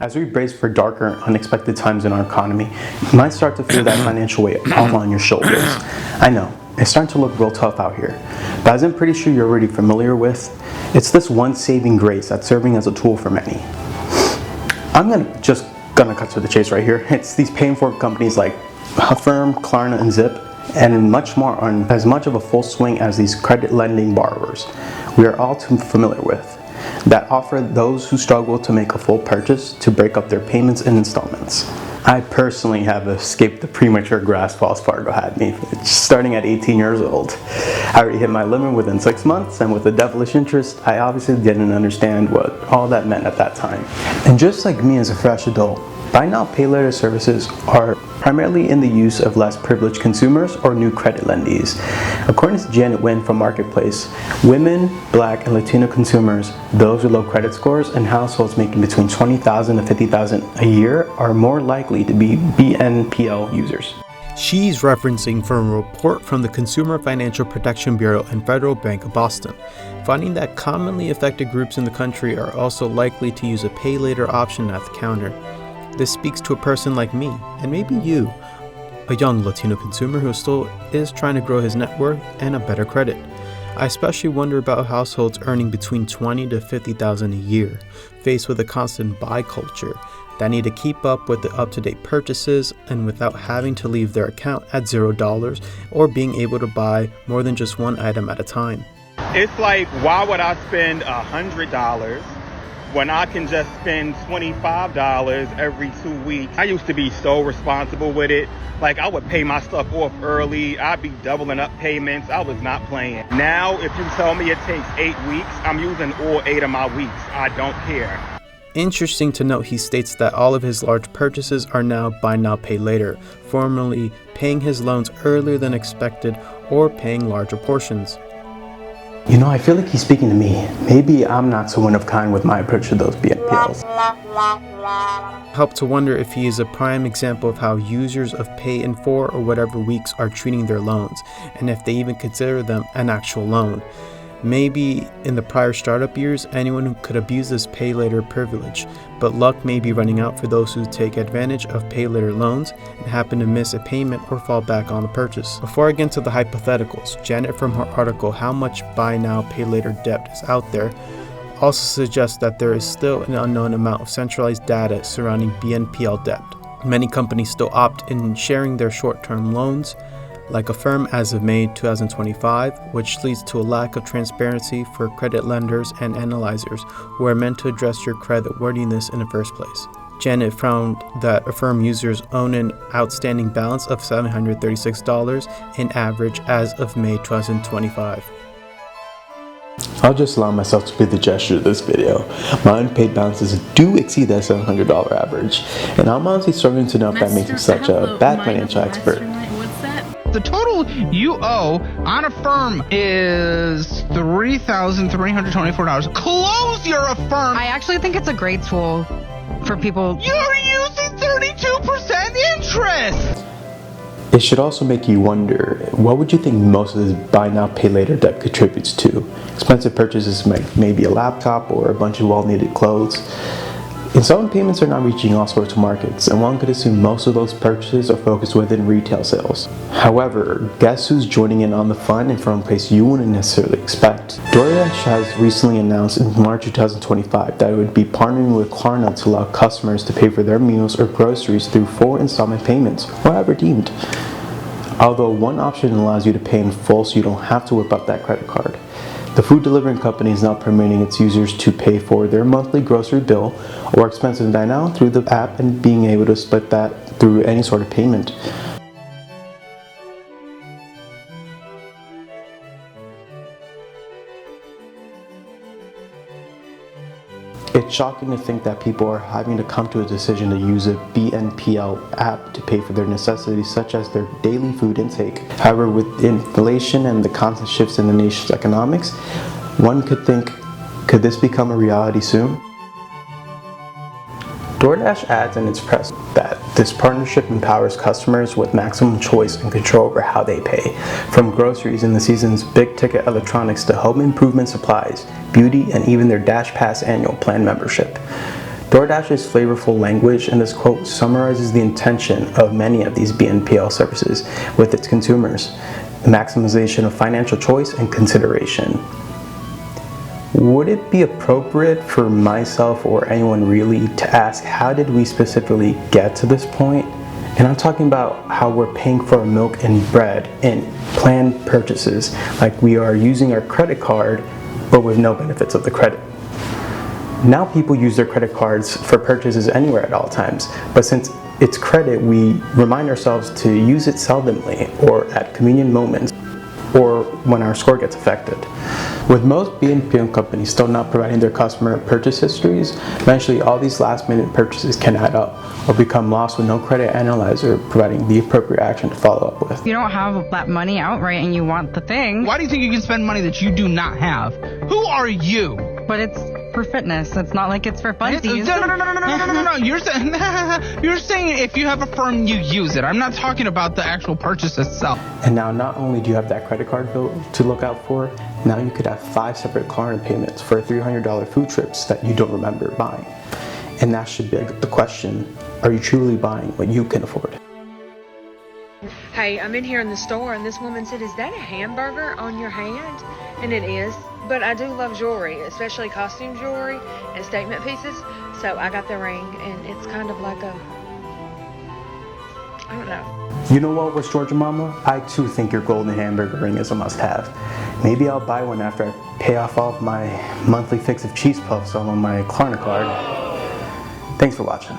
As we brace for darker, unexpected times in our economy, you might start to feel that financial weight all on your shoulders. I know, it's starting to look real tough out here, but as I'm pretty sure you're already familiar with, it's this one saving grace that's serving as a tool for many. I'm gonna cut to the chase right here. It's these Pay-in-4 companies like Affirm, Klarna, and Zip, and much more on as much of a full swing as these credit lending borrowers we are all too familiar with, that offer those who struggle to make a full purchase to break up their payments in installments. I personally have escaped the premature grasp Wells Fargo had me, starting at 18 years old. I already hit my limit within 6 months, and with the devilish interest, I obviously didn't understand what all that meant at that time. And just like me as a fresh adult, buy now, pay later services are primarily in the use of less privileged consumers or new credit lendees. According to Janet Nguyen from Marketplace, women, Black, and Latino consumers, those with low credit scores, and households making between $20,000 to $50,000 a year are more likely to be BNPL users. She's referencing from a report from the Consumer Financial Protection Bureau and Federal Bank of Boston, finding that commonly affected groups in the country are also likely to use a pay later option at the counter. This speaks to a person like me, and maybe you, a young Latino consumer who still is trying to grow his net worth and a better credit. I especially wonder about households earning between $20,000 to $50,000 a year, faced with a constant buy culture, that need to keep up with the up-to-date purchases and without having to leave their account at $0 or being able to buy more than just one item at a time. It's like, why would I spend $100 when I can just spend $25 every 2 weeks? I used to be so responsible with it. Like, I would pay my stuff off early. I'd be doubling up payments. I was not playing. Now, if you tell me it takes 8 weeks, I'm using all 8 of my weeks. I don't care. Interesting to note, he states that all of his large purchases are now buy now, pay later, formerly paying his loans earlier than expected or paying larger portions. You know, I feel like he's speaking to me. Maybe I'm not so one of kind with my approach to those BNPLs. Help to wonder if he is a prime example of how users of Pay-in-4 or whatever weeks are treating their loans, and if they even consider them an actual loan. Maybe in the prior startup years, anyone who could abuse this pay later privilege, but luck may be running out for those who take advantage of pay later loans and happen to miss a payment or fall back on the purchase. Before I get into the hypotheticals, Janet from her article, How Much Buy Now, Pay Later Debt is Out There, also suggests that there is still an unknown amount of centralized data surrounding BNPL debt. Many companies still opt in sharing their short-term loans, like Affirm as of May 2025, which leads to a lack of transparency for credit lenders and analyzers who are meant to address your credit worthiness in the first place. Janet found that Affirm users own an outstanding balance of $736 in average as of May 2025. I'll just allow myself to be the gesture of this video. My unpaid balances do exceed that $700 average, and I'm honestly struggling to know if that makes me such a bad financial expert. The total you owe on Affirm is $3,324. Close your Affirm! I actually think it's a great tool for people. You're using 32% interest! It should also make you wonder, what would you think most of this buy now, pay later debt contributes to? Expensive purchases, maybe a laptop or a bunch of well-needed clothes. Installment payments are not reaching all sorts of markets, and one could assume most of those purchases are focused within retail sales. However, guess who's joining in on the fun and from a place you wouldn't necessarily expect? DoorDash has recently announced in March 2025 that it would be partnering with Klarna to allow customers to pay for their meals or groceries through 4 installment payments, however deemed. Although one option allows you to pay in full so you don't have to whip out that credit card, the food delivering company is now permitting its users to pay for their monthly grocery bill or expensive dine out through the app and being able to split that through any sort of payment. It's shocking to think that people are having to come to a decision to use a BNPL app to pay for their necessities such as their daily food intake. However, with inflation and the constant shifts in the nation's economics, one could think, could this become a reality soon? DoorDash adds in its press that this partnership empowers customers with maximum choice and control over how they pay, from groceries in the season's big-ticket electronics to home improvement supplies, beauty, and even their Dash Pass annual plan membership. DoorDash's flavorful language in this quote summarizes the intention of many of these BNPL services with its consumers: the maximization of financial choice and consideration. Would it be appropriate for myself or anyone really to ask, how did we specifically get to this point? And I'm talking about how we're paying for our milk and bread in planned purchases, like we are using our credit card but with no benefits of the credit. Now people use their credit cards for purchases anywhere at all times, but since it's credit, we remind ourselves to use it seldomly or at convenient moments, or when our score gets affected. With most BNPL companies still not providing their customer purchase histories, eventually all these last-minute purchases can add up or become lost with no credit analyzer providing the appropriate action to follow up with. You don't have that money outright and you want the thing. Why do you think you can spend money that you do not have? Who are you? But it's for fitness. It's not like it's for funsies. No. You're saying if you have Affirm, you use it. I'm not talking about the actual purchase itself. And now not only do you have that credit card bill to look out for, now you could have 5 separate Klarna payments for $300 food trips that you don't remember buying. And that should beg the question, are you truly buying what you can afford? Hey, I'm in here in the store and this woman said, "Is that a hamburger on your hand?" And it is. But I do love jewelry, especially costume jewelry and statement pieces. So I got the ring and it's kind of like a, I don't know. You know what, West Georgia Mama? I too think your golden hamburger ring is a must-have. Maybe I'll buy one after I pay off all of my monthly fix of cheese puffs on my Klarna card. Thanks for watching.